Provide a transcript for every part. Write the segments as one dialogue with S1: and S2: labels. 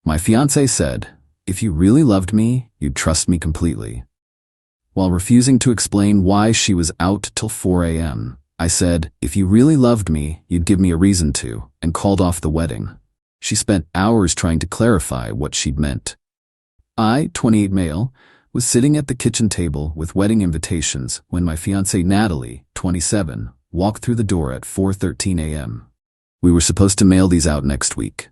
S1: My fiancé said, if you really loved me, you'd trust me completely. While refusing to explain why she was out till 4 a.m., I said, if you really loved me, you'd give me a reason to, and called off the wedding. She spent hours trying to clarify what she'd meant. I, 28 male, was sitting at the kitchen table with wedding invitations when my fiancée Natalie, 27, walked through the door at 4:13 a.m. We were supposed to mail these out next week.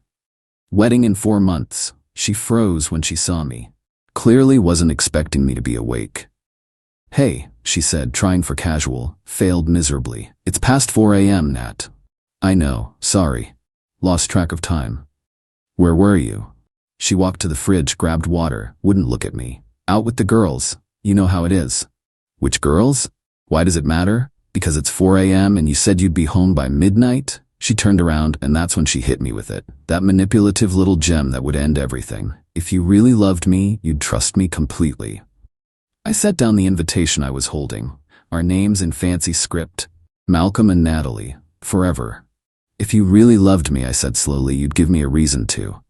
S1: Wedding in 4 months. She froze when she saw me. Clearly wasn't expecting me to be awake. Hey, she said, trying for casual, failed miserably. It's past 4 a.m., Nat. I know, sorry. Lost track of time. Where were you? She walked to the fridge, grabbed water, wouldn't look at me. Out with the girls. You know how it is. Which girls? Why does it matter? Because it's 4 a.m. and you said you'd be home by midnight? She turned around and that's when she hit me with it. That manipulative little gem that would end everything. If you really loved me, you'd trust me completely. I set down the invitation I was holding. Our names in fancy script. Malcolm and Natalie. Forever. If you really loved me, I said slowly, you'd give me a reason to.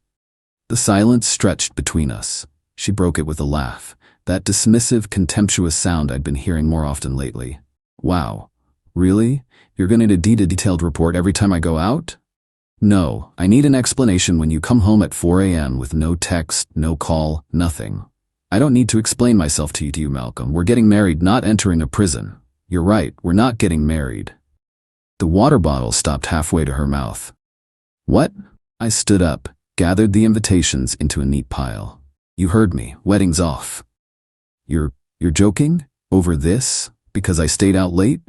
S1: The silence stretched between us. She broke it with a laugh. That dismissive, contemptuous sound I'd been hearing more often lately. Wow. Really? You're going to need a detailed report every time I go out? No, I need an explanation when you come home at 4 a.m. with no text, no call, nothing. I don't need to explain myself to you, Malcolm. We're getting married, not entering a prison. You're right, we're not getting married. The water bottle stopped halfway to her mouth. What? I stood up, gathered the invitations into a neat pile. You heard me, wedding's off. You're joking? Over this? Because I stayed out late?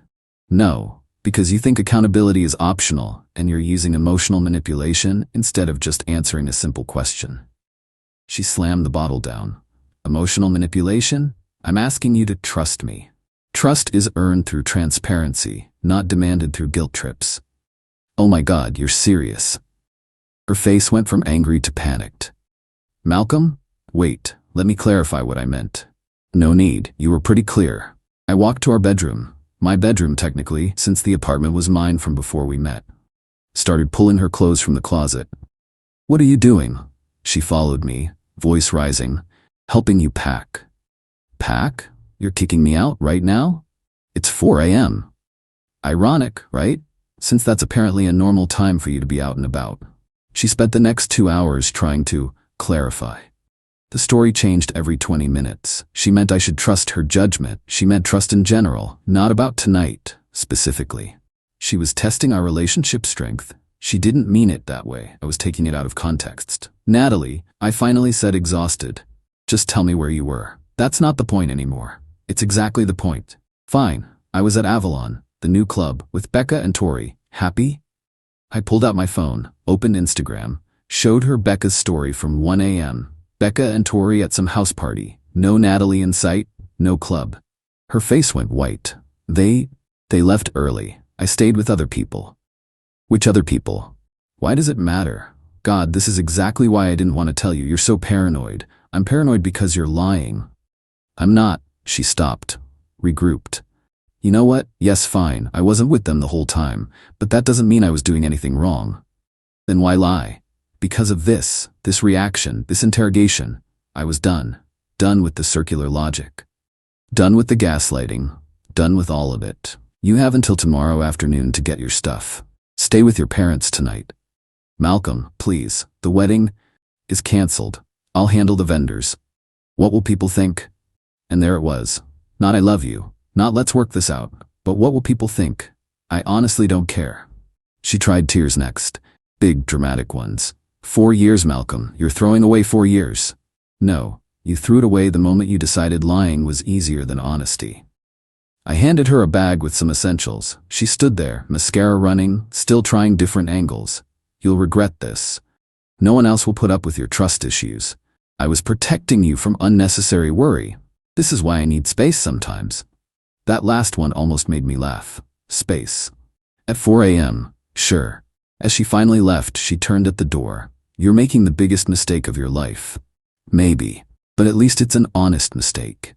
S1: No, because you think accountability is optional and you're using emotional manipulation instead of just answering a simple question. She slammed the bottle down. Emotional manipulation? I'm asking you to trust me. Trust is earned through transparency, not demanded through guilt trips. Oh my God, you're serious. Her face went from angry to panicked. Malcolm? Wait, let me clarify what I meant. No need, you were pretty clear. I walked to our bedroom. My bedroom, technically, since the apartment was mine from before we met. Started pulling her clothes from the closet. What are you doing? She followed me, voice rising. Helping you pack. Pack? You're kicking me out right now? It's 4 a.m. Ironic, right? Since that's apparently a normal time for you to be out and about. She spent the next 2 hours trying to clarify. The story changed every 20 minutes. She meant I should trust her judgment. She meant trust in general, not about tonight, specifically. She was testing our relationship strength. She didn't mean it that way. I was taking it out of context. Natalie, I finally said, exhausted. Just tell me where you were. That's not the point anymore. It's exactly the point. Fine. I was at Avalon, the new club, with Becca and Tori. Happy? I pulled out my phone, opened Instagram, showed her Becca's story from 1 a.m. Becca and Tori at some house party. No Natalie in sight, no club. Her face went white. They left early. I stayed with other people. Which other people? Why does it matter? God, this is exactly why I didn't want to tell you. You're so paranoid. I'm paranoid because you're lying. I'm not. She stopped, regrouped. You know what? Yes, fine. I wasn't with them the whole time, but that doesn't mean I was doing anything wrong. Then why lie? Because of this reaction, this interrogation, I was done. Done with the circular logic. Done with the gaslighting. Done with all of it. You have until tomorrow afternoon to get your stuff. Stay with your parents tonight. Malcolm, please. The wedding is canceled. I'll handle the vendors. What will people think? And there it was. Not I love you. Not let's work this out. But what will people think? I honestly don't care. She tried tears next. Big, dramatic ones. 4 years, Malcolm. You're throwing away 4 years. No, you threw it away the moment you decided lying was easier than honesty. I handed her a bag with some essentials. She stood there, mascara running, still trying different angles. You'll regret this. No one else will put up with your trust issues. I was protecting you from unnecessary worry. This is why I need space sometimes. That last one almost made me laugh. Space. At 4 a.m., sure. As she finally left, she turned at the door. You're making the biggest mistake of your life. Maybe, but at least it's an honest mistake.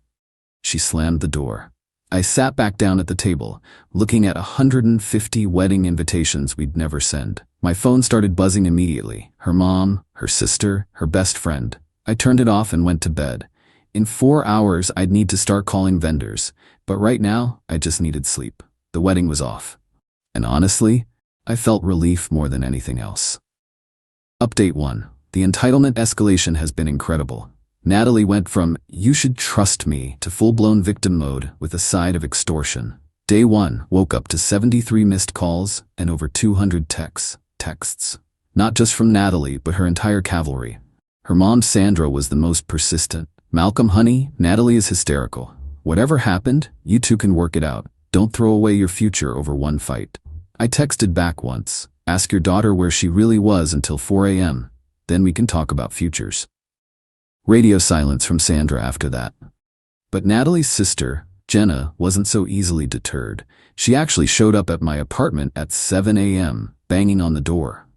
S1: She slammed the door. I sat back down at the table, looking at 150 wedding invitations we'd never send. My phone started buzzing immediately. Her mom, her sister, her best friend. I turned it off and went to bed. In 4 hours, I'd need to start calling vendors, but right now, I just needed sleep. The wedding was off. And honestly, I felt relief more than anything else. Update 1. The entitlement escalation has been incredible. Natalie went from, "you should trust me," to full-blown victim mode with a side of extortion. Day 1, woke up to 73 missed calls and over 200 texts. Not just from Natalie, but her entire cavalry. Her mom, Sandra, was the most persistent. "Malcolm, honey, Natalie is hysterical. Whatever happened, you two can work it out. Don't throw away your future over one fight." I texted back once, "Ask your daughter where she really was until 4 a.m. Then we can talk about futures." Radio silence from Sandra after that. But Natalie's sister, Jenna, wasn't so easily deterred. She actually showed up at my apartment at 7 a.m., banging on the door.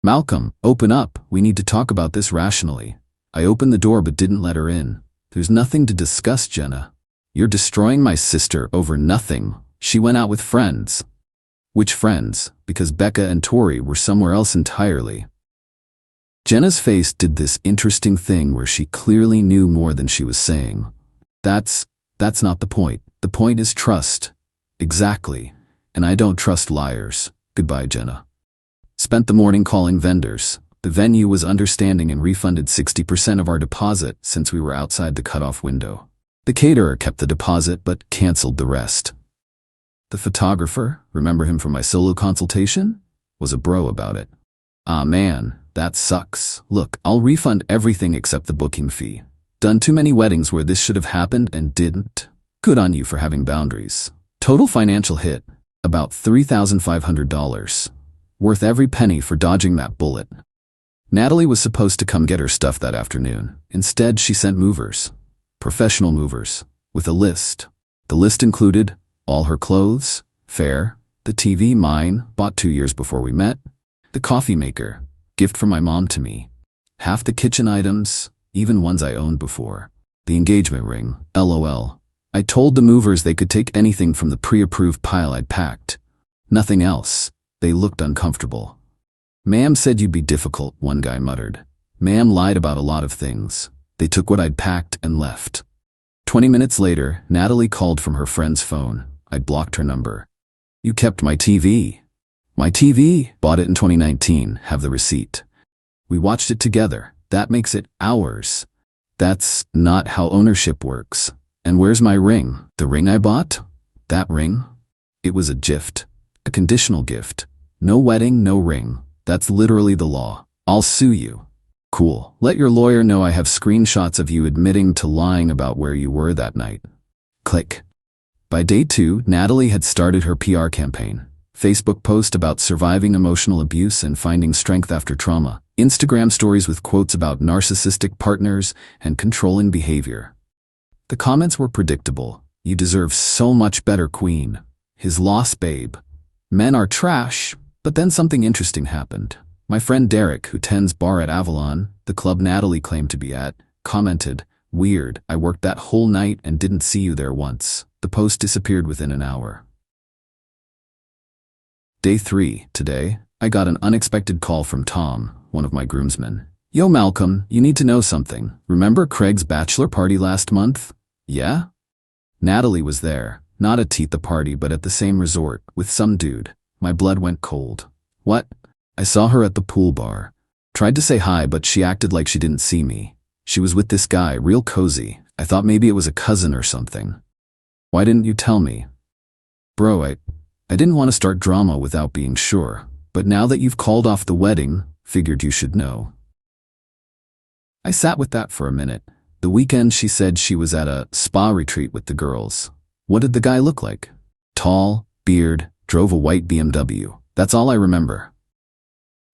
S1: "Malcolm, open up. We need to talk about this rationally." I opened the door but didn't let her in. "There's nothing to discuss, Jenna. You're destroying my sister over nothing. She went out with friends." Which friends? Because Becca and Tori were somewhere else entirely. Jenna's face did this interesting thing where she clearly knew more than she was saying. That's not the point. The point is trust. Exactly. And I don't trust liars. Goodbye, Jenna. Spent the morning calling vendors. The venue was understanding and refunded 60% of our deposit since we were outside the cutoff window. The caterer kept the deposit but canceled the rest. The photographer, remember him from my solo consultation? Was a bro about it. "Ah man, that sucks. Look, I'll refund everything except the booking fee. Done too many weddings where this should have happened and didn't. Good on you for having boundaries." Total financial hit, about $3,500. Worth every penny for dodging that bullet. Natalie was supposed to come get her stuff that afternoon. Instead, she sent movers. Professional movers. With a list. The list included all her clothes, fare, the TV, mine, bought 2 years before we met, the coffee maker, gift from my mom to me, half the kitchen items, even ones I owned before, the engagement ring, LOL. I told the movers they could take anything from the pre-approved pile I'd packed. Nothing else. They looked uncomfortable. "Ma'am said you'd be difficult," one guy muttered. "Ma'am lied about a lot of things. They took what I'd packed and left." 20 minutes later, Natalie called from her friend's phone. I'd blocked her number. "You kept my TV." "My TV? Bought it in 2019. Have the receipt." "We watched it together. That makes it ours." "That's not how ownership works." "And where's my ring? The ring I bought?" "That ring? It was a gift. A conditional gift. No wedding, no ring. That's literally the law. I'll sue you." "Cool. Let your lawyer know I have screenshots of you admitting to lying about where you were that night." Click. By day 2, Natalie had started her PR campaign. Facebook post about surviving emotional abuse and finding strength after trauma. Instagram stories with quotes about narcissistic partners and controlling behavior. The comments were predictable. "You deserve so much better, queen. His loss, babe. Men are trash." But then something interesting happened. My friend Derek, who tends bar at Avalon, the club Natalie claimed to be at, commented, "Weird, I worked that whole night and didn't see you there once." The post disappeared within an hour. Day 3, today, I got an unexpected call from Tom, one of my groomsmen. "Yo Malcolm, you need to know something. Remember Craig's bachelor party last month?" "Yeah?" Natalie was there, not at the party but at the same resort, with some dude. My blood went cold. "What?" "I saw her at the pool bar. Tried to say hi but she acted like she didn't see me. She was with this guy, real cozy. I thought maybe it was a cousin or something." "Why didn't you tell me?" "Bro, I didn't want to start drama without being sure, but now that you've called off the wedding, figured you should know." I sat with that for a minute. The weekend she said she was at a spa retreat with the girls. What did the guy look like? Tall, beard, drove a white BMW. That's all I remember.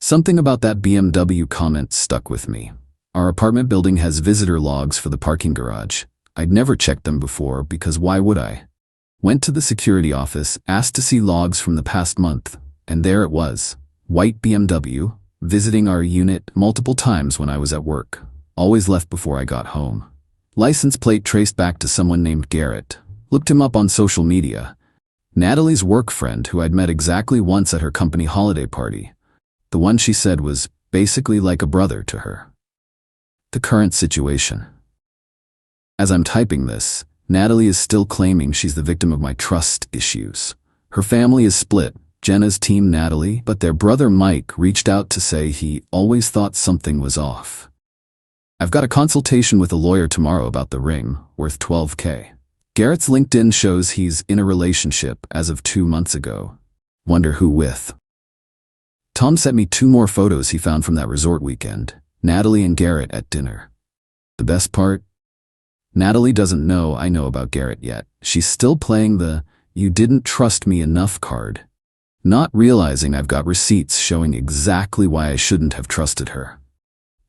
S1: Something about that BMW comment stuck with me. Our apartment building has visitor logs for the parking garage. I'd never checked them before because why would I? Went to the security office, asked to see logs from the past month, and there it was. White BMW, visiting our unit multiple times when I was at work. Always left before I got home. License plate traced back to someone named Garrett. Looked him up on social media. Natalie's work friend who I'd met exactly once at her company holiday party. The one she said was basically like a brother to her. The current situation. As I'm typing this, Natalie is still claiming she's the victim of my trust issues. Her family is split. Jenna's team Natalie, but their brother Mike reached out to say he always thought something was off. I've got a consultation with a lawyer tomorrow about the ring, worth $12K. Garrett's LinkedIn shows he's in a relationship as of 2 months ago. Wonder who with. Tom sent me 2 more photos he found from that resort weekend. Natalie and Garrett at dinner. The best part? Natalie doesn't know I know about Garrett yet. She's still playing the "you didn't trust me enough" card, not realizing I've got receipts showing exactly why I shouldn't have trusted her.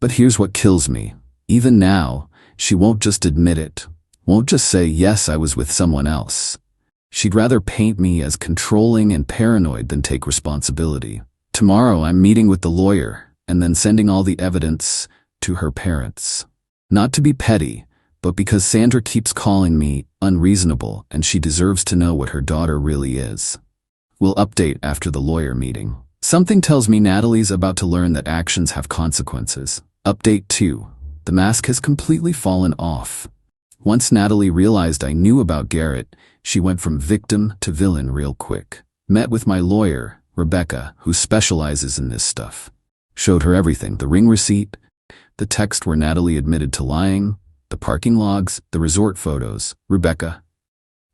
S1: But here's what kills me. Even now, she won't just admit it. Won't just say, yes, I was with someone else. She'd rather paint me as controlling and paranoid than take responsibility. Tomorrow I'm meeting with the lawyer and then sending all the evidence to her parents. Not to be petty, but because Sandra keeps calling me unreasonable and she deserves to know what her daughter really is. We'll update after the lawyer meeting. Something tells me Natalie's about to learn that actions have consequences. Update 2. The mask has completely fallen off. Once Natalie realized I knew about Garrett, she went from victim to villain real quick. Met with my lawyer, Rebecca, who specializes in this stuff. Showed her everything, the ring receipt, the text where Natalie admitted to lying, the parking logs, the resort photos. Rebecca,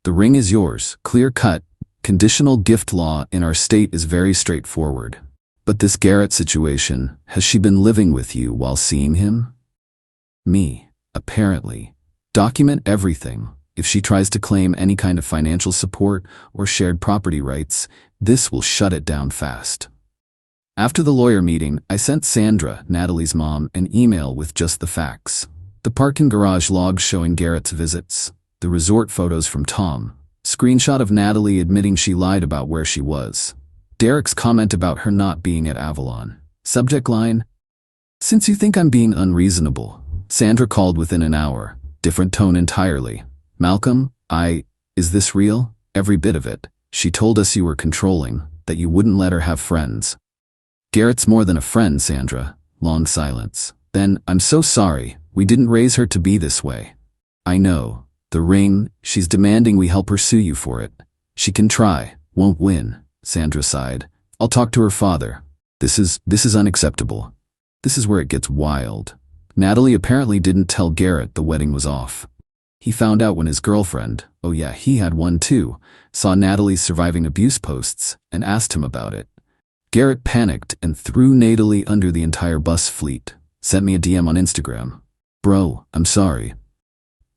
S1: the ring is yours, clear cut. Conditional gift law in our state is very straightforward. But this Garrett situation, has she been living with you while seeing him? Me, apparently. Document everything. If she tries to claim any kind of financial support or shared property rights, this will shut it down fast. After the lawyer meeting, I sent Sandra, Natalie's mom, an email with just the facts. The parking garage logs showing Garrett's visits, the resort photos from Tom, screenshot of Natalie admitting she lied about where she was, Derek's comment about her not being at Avalon. Subject line: since you think I'm being unreasonable. Sandra called within an hour. Different tone entirely. Malcolm, is this real? Every bit of it. She told us you were controlling, that you wouldn't let her have friends. Garrett's more than a friend, Sandra. Long silence. Then, I'm so sorry, we didn't raise her to be this way. I know. The ring, she's demanding we help her sue you for it. She can try, won't win. Sandra sighed. I'll talk to her father. This is unacceptable. This is where it gets wild. Natalie apparently didn't tell Garrett the wedding was off. He found out when his girlfriend, oh yeah, he had one too, saw Natalie's surviving abuse posts and asked him about it. Garrett panicked and threw Natalie under the entire bus fleet. Sent me a DM on Instagram. Bro, I'm sorry.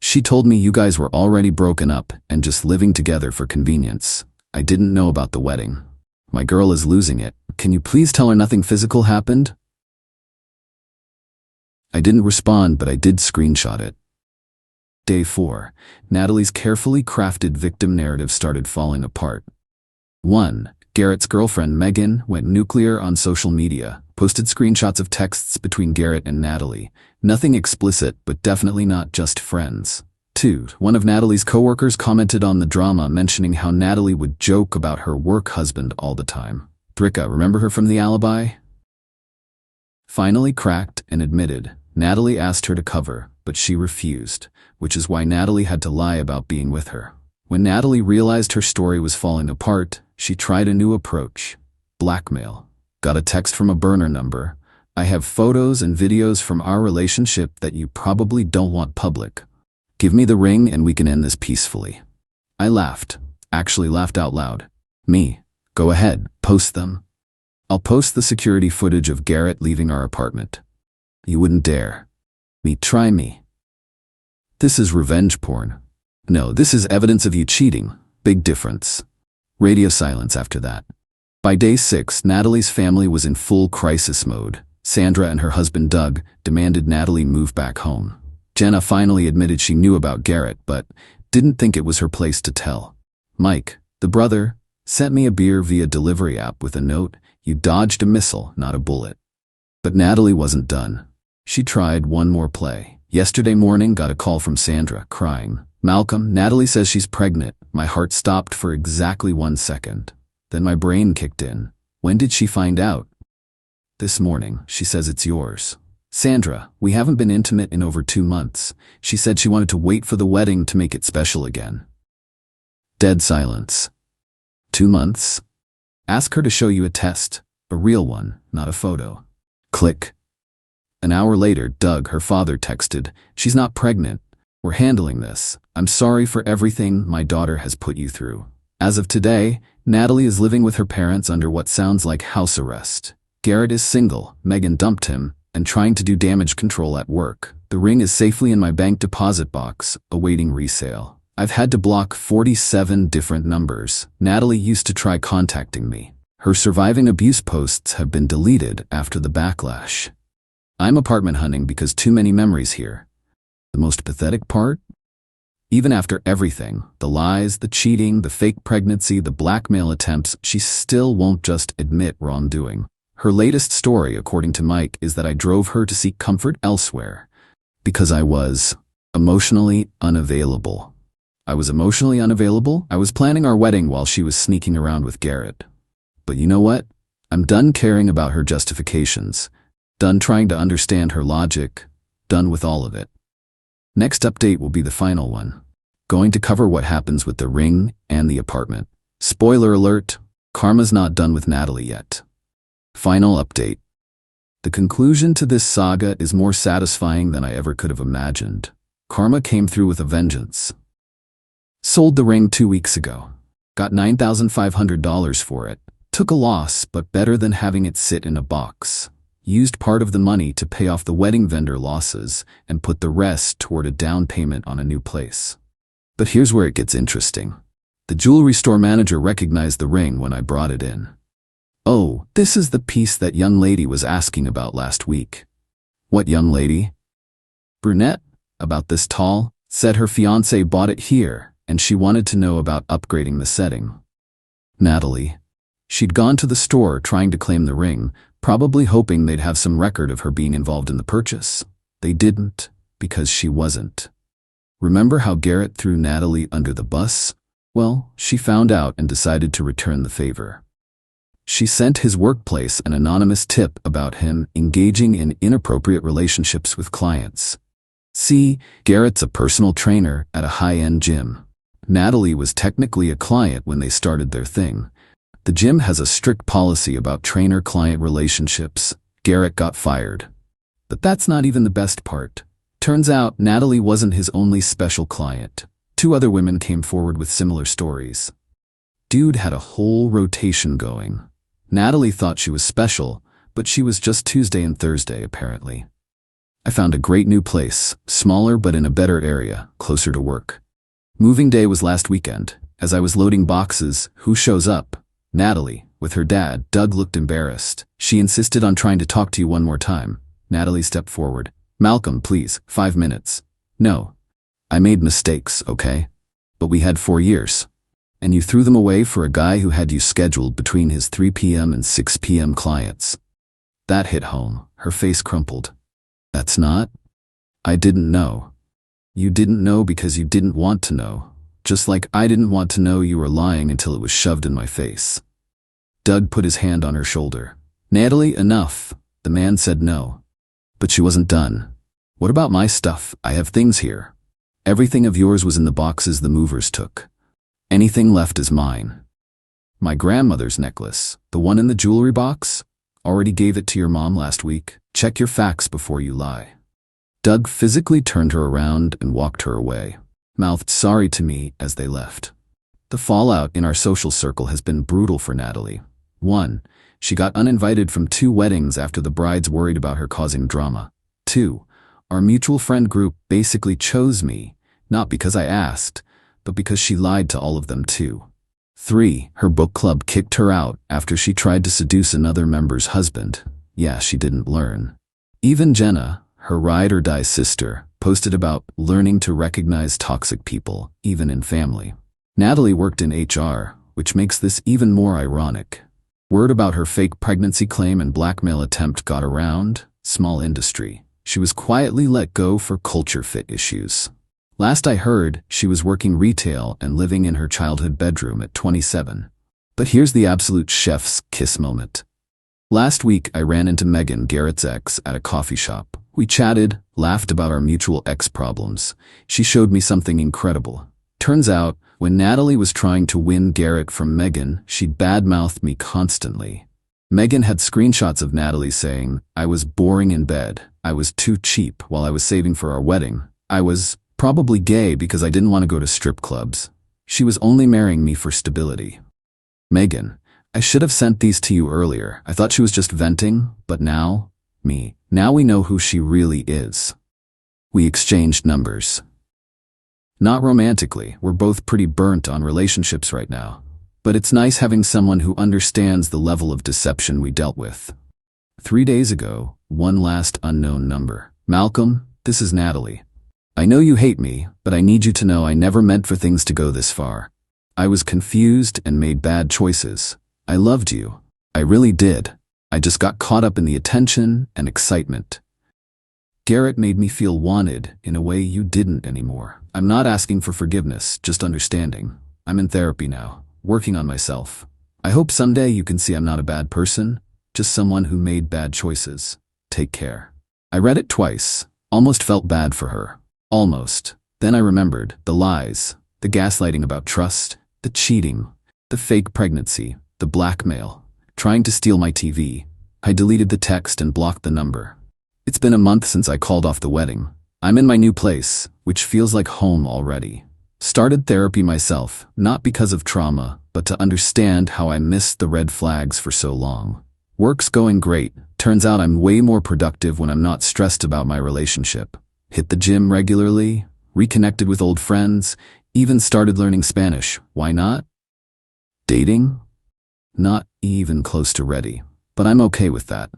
S1: She told me you guys were already broken up and just living together for convenience. I didn't know about the wedding. My girl is losing it. Can you please tell her nothing physical happened? I didn't respond, but I did screenshot it. Day 4. Natalie's carefully crafted victim narrative started falling apart. 1. Garrett's girlfriend Megan went nuclear on social media, posted screenshots of texts between Garrett and Natalie. Nothing explicit, but definitely not just friends. 2. One of Natalie's coworkers commented on the drama, mentioning how Natalie would joke about her work husband all the time. Dricka, remember her from the alibi? Finally cracked and admitted. Natalie asked her to cover, but she refused, which is why Natalie had to lie about being with her. When Natalie realized her story was falling apart, she tried a new approach. Blackmail. Got a text from a burner number. I have photos and videos from our relationship that you probably don't want public. Give me the ring and we can end this peacefully. I laughed. Actually laughed out loud. Me. Go ahead, post them. I'll post the security footage of Garrett leaving our apartment. You wouldn't dare. Me, try me. This is revenge porn. No, this is evidence of you cheating. Big difference. Radio silence after that. By day 6, Natalie's family was in full crisis mode. Sandra and her husband Doug demanded Natalie move back home. Jenna finally admitted she knew about Garrett, but didn't think it was her place to tell. Mike, the brother, sent me a beer via delivery app with a note: you dodged a missile, not a bullet. But Natalie wasn't done. She tried one more play. Yesterday morning, got a call from Sandra, crying. Malcolm, Natalie says she's pregnant. My heart stopped for exactly 1 second. Then my brain kicked in. When did she find out? This morning, she says it's yours. Sandra, we haven't been intimate in over 2 months. She said she wanted to wait for the wedding to make it special again. Dead silence. 2 months? Ask her to show you a test. A real one, not a photo. Click. An hour later, Doug, her father, texted, "She's not pregnant. We're handling this. I'm sorry for everything my daughter has put you through." As of today, Natalie is living with her parents under what sounds like house arrest. Garrett is single, Megan dumped him, and trying to do damage control at work. The ring is safely in my bank deposit box, awaiting resale. I've had to block 47 different numbers. Natalie used to try contacting me. Her surviving abuse posts have been deleted after the backlash. I'm apartment hunting because too many memories here. The most pathetic part? Even after everything, the lies, the cheating, the fake pregnancy, the blackmail attempts, she still won't just admit wrongdoing. Her latest story, according to Mike, is that I drove her to seek comfort elsewhere because I was emotionally unavailable. I was emotionally unavailable? I was planning our wedding while she was sneaking around with Garrett. But you know what? I'm done caring about her justifications. Done trying to understand her logic. Done with all of it. Next update will be the final one. Going to cover what happens with the ring and the apartment. Spoiler alert, karma's not done with Natalie yet. Final update. The conclusion to this saga is more satisfying than I ever could have imagined. Karma came through with a vengeance. Sold the ring 2 weeks ago. Got $9,500 for it. Took a loss, but better than having it sit in a box. Used part of the money to pay off the wedding vendor losses and put the rest toward a down payment on a new place. But here's where it gets interesting. The jewelry store manager recognized the ring when I brought it in. "Oh, this is the piece that young lady was asking about last week." "What young lady?" "Brunette, about this tall, said her fiancé bought it here and she wanted to know about upgrading the setting." Natalie. She'd gone to the store trying to claim the ring, probably hoping they'd have some record of her being involved in the purchase. They didn't, because she wasn't. Remember how Garrett threw Natalie under the bus? Well, she found out and decided to return the favor. She sent his workplace an anonymous tip about him engaging in inappropriate relationships with clients. See, Garrett's a personal trainer at a high-end gym. Natalie was technically a client when they started their thing. The gym has a strict policy about trainer-client relationships. Garrett got fired. But that's not even the best part. Turns out Natalie wasn't his only special client. 2 other women came forward with similar stories. Dude had a whole rotation going. Natalie thought she was special, but she was just Tuesday and Thursday, apparently. I found a great new place, smaller but in a better area, closer to work. Moving day was last weekend. As I was loading boxes, who shows up? Natalie, with her dad. Doug looked embarrassed. She insisted on trying to talk to you one more time. Natalie stepped forward. "Malcolm, please, 5 minutes. "No. I made mistakes, okay? But we had 4 years. And you threw them away for a guy who had you scheduled between his 3 p.m. and 6 p.m. clients." That hit home. Her face crumpled. "That's not? I didn't know." "You didn't know because you didn't want to know. Just like I didn't want to know you were lying until it was shoved in my face." Doug put his hand on her shoulder. "Natalie, enough." The man said no. But she wasn't done. "What about my stuff? I have things here. Everything of yours was in the boxes the movers took. Anything left is mine. My grandmother's necklace, the one in the jewelry box, already gave it to your mom last week. Check your facts before you lie." Doug physically turned her around and walked her away, mouthed sorry to me as they left. The fallout in our social circle has been brutal for Natalie. 1. She got uninvited from 2 weddings after the brides worried about her causing drama. 2. Our mutual friend group basically chose me, not because I asked, but because she lied to all of them too. 3. Her book club kicked her out after she tried to seduce another member's husband. Yeah, she didn't learn. Even Jenna, her ride-or-die sister, posted about learning to recognize toxic people, even in family. Natalie worked in HR, which makes this even more ironic. Word about her fake pregnancy claim and blackmail attempt got around. Small industry. She was quietly let go for culture fit issues. Last I heard, she was working retail and living in her childhood bedroom at 27. But here's the absolute chef's kiss moment. Last week, I ran into Megan, Garrett's ex, at a coffee shop. We chatted, laughed about our mutual ex problems. She showed me something incredible. Turns out, when Natalie was trying to win Garrett from Megan, she'd badmouthed me constantly. Megan had screenshots of Natalie saying, I was boring in bed, I was too cheap while I was saving for our wedding, I was probably gay because I didn't want to go to strip clubs. She was only marrying me for stability. Megan, I should have sent these to you earlier. I thought she was just venting, but now we know who she really is. We exchanged numbers. Not romantically, we're both pretty burnt on relationships right now. But it's nice having someone who understands the level of deception we dealt with. 3 days ago, one last unknown number. Malcolm, this is Natalie. I know you hate me, but I need you to know I never meant for things to go this far. I was confused and made bad choices. I loved you. I really did. I just got caught up in the attention and excitement. Garrett made me feel wanted in a way you didn't anymore. I'm not asking for forgiveness, just understanding. I'm in therapy now, working on myself. I hope someday you can see I'm not a bad person, just someone who made bad choices. Take care. I read it twice, almost felt bad for her. Almost. Then I remembered the lies, the gaslighting about trust, the cheating, the fake pregnancy, the blackmail, trying to steal my TV. I deleted the text and blocked the number. It's been a month since I called off the wedding. I'm in my new place, which feels like home already. Started therapy myself, not because of trauma, but to understand how I missed the red flags for so long. Work's going great. Turns out I'm way more productive when I'm not stressed about my relationship. Hit the gym regularly, reconnected with old friends, even started learning Spanish. Why not? Dating? Not even close to ready, but I'm okay with that.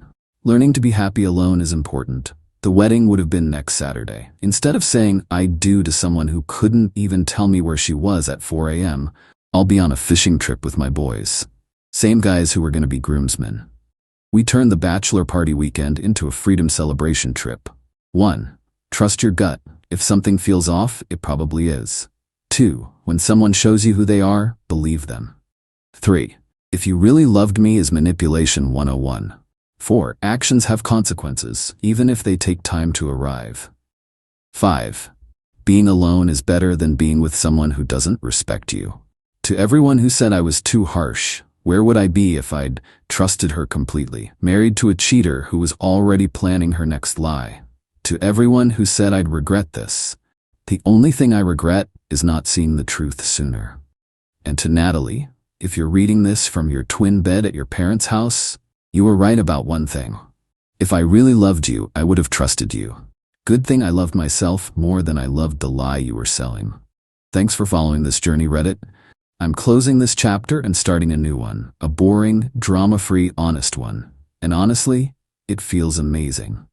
S1: Learning to be happy alone is important. The wedding would have been next Saturday. Instead of saying I do to someone who couldn't even tell me where she was at 4 a.m., I'll be on a fishing trip with my boys. Same guys who were going to be groomsmen. We turned the bachelor party weekend into a freedom celebration trip. 1. Trust your gut. If something feels off, it probably is. 2. When someone shows you who they are, believe them. 3. If you really loved me is manipulation 101. 4. Actions have consequences, even if they take time to arrive. 5. Being alone is better than being with someone who doesn't respect you. To everyone who said I was too harsh, where would I be if I'd trusted her completely, married to a cheater who was already planning her next lie? To everyone who said I'd regret this, the only thing I regret is not seeing the truth sooner. And to Natalie, if you're reading this from your twin bed at your parents' house, you were right about one thing. If I really loved you, I would have trusted you. Good thing I loved myself more than I loved the lie you were selling. Thanks for following this journey, Reddit. I'm closing this chapter and starting a new one, a boring, drama-free, honest one. And honestly, it feels amazing.